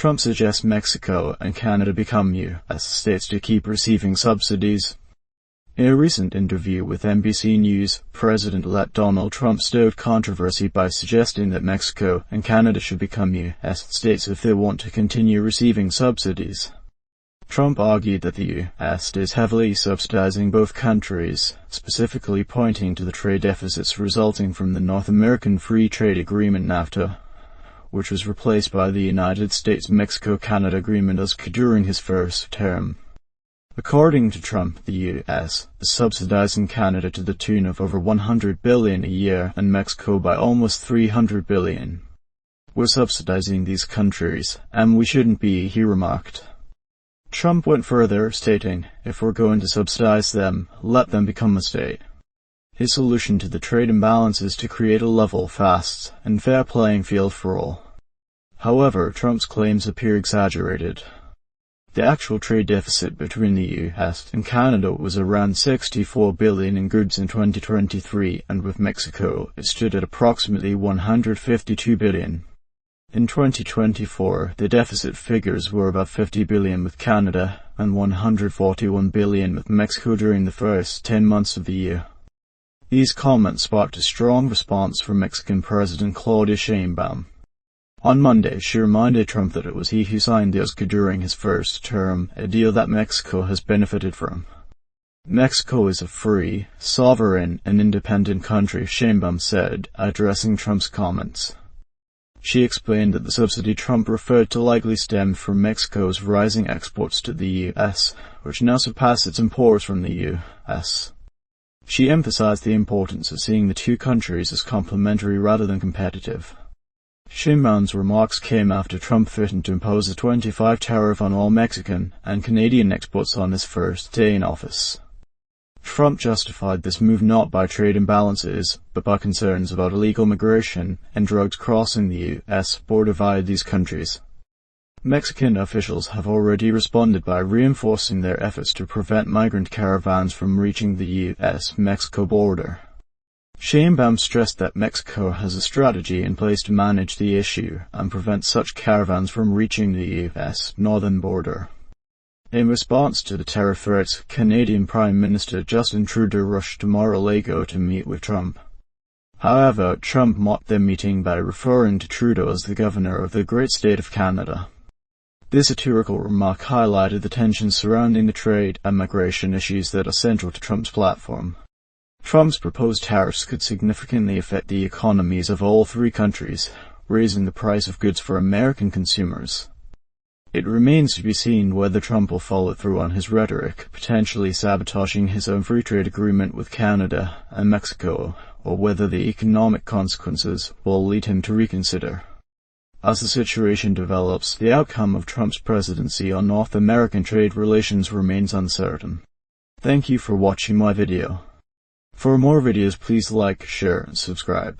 Trump suggests Mexico and Canada become U.S. states to keep receiving subsidies. In a recent interview with NBC News, President-elect Donald Trump stoked controversy by suggesting that Mexico and Canada should become U.S. states if they want to continue receiving subsidies. Trump argued that the U.S. is heavily subsidizing both countries, specifically pointing to the trade deficits resulting from the North American Free Trade Agreement NAFTA, which was replaced by the United States-Mexico-Canada Agreement during his first term. According to Trump, the U.S. is subsidizing Canada to the tune of over $100 billion a year and Mexico by almost $300 billion. We're subsidizing these countries, and we shouldn't be, he remarked. Trump went further, stating, if we're going to subsidize them, let them become a state. His solution to the trade imbalance is to create a level, fast, and fair playing field for all. However, Trump's claims appear exaggerated. The actual trade deficit between the U.S. and Canada was around $64 billion in goods in 2023, and with Mexico, it stood at approximately $152 billion. In 2024, the deficit figures were about $50 billion with Canada and $141 billion with Mexico during the first 10 months of the year. These comments sparked a strong response from Mexican President Claudia Sheinbaum. On Monday, she reminded Trump that it was he who signed the USCA during his first term, a deal that Mexico has benefited from. Mexico is a free, sovereign, and independent country, Sheinbaum said, addressing Trump's comments. She explained that the subsidy Trump referred to likely stemmed from Mexico's rising exports to the U.S., which now surpass its imports from the U.S. She emphasized the importance of seeing the two countries as complementary rather than competitive. Sheinbaum's remarks came after Trump threatened to impose a 25% tariff on all Mexican and Canadian exports on his first day in office. Trump justified this move not by trade imbalances, but by concerns about illegal migration and drugs crossing the U.S. border via these countries. Mexican officials have already responded by reinforcing their efforts to prevent migrant caravans from reaching the U.S.-Mexico border. Sheinbaum stressed that Mexico has a strategy in place to manage the issue and prevent such caravans from reaching the U.S. northern border. In response to the tariff threats, Canadian Prime Minister Justin Trudeau rushed to Mar-a-Lago to meet with Trump. However, Trump mocked their meeting by referring to Trudeau as the governor of the great state of Canada. This satirical remark highlighted the tensions surrounding the trade and migration issues that are central to Trump's platform. Trump's proposed tariffs could significantly affect the economies of all three countries, raising the price of goods for American consumers. It remains to be seen whether Trump will follow through on his rhetoric, potentially sabotaging his own free trade agreement with Canada and Mexico, or whether the economic consequences will lead him to reconsider. As the situation develops, the outcome of Trump's presidency on North American trade relations remains uncertain. Thank you for watching my video. For more videos, please like, share, and subscribe.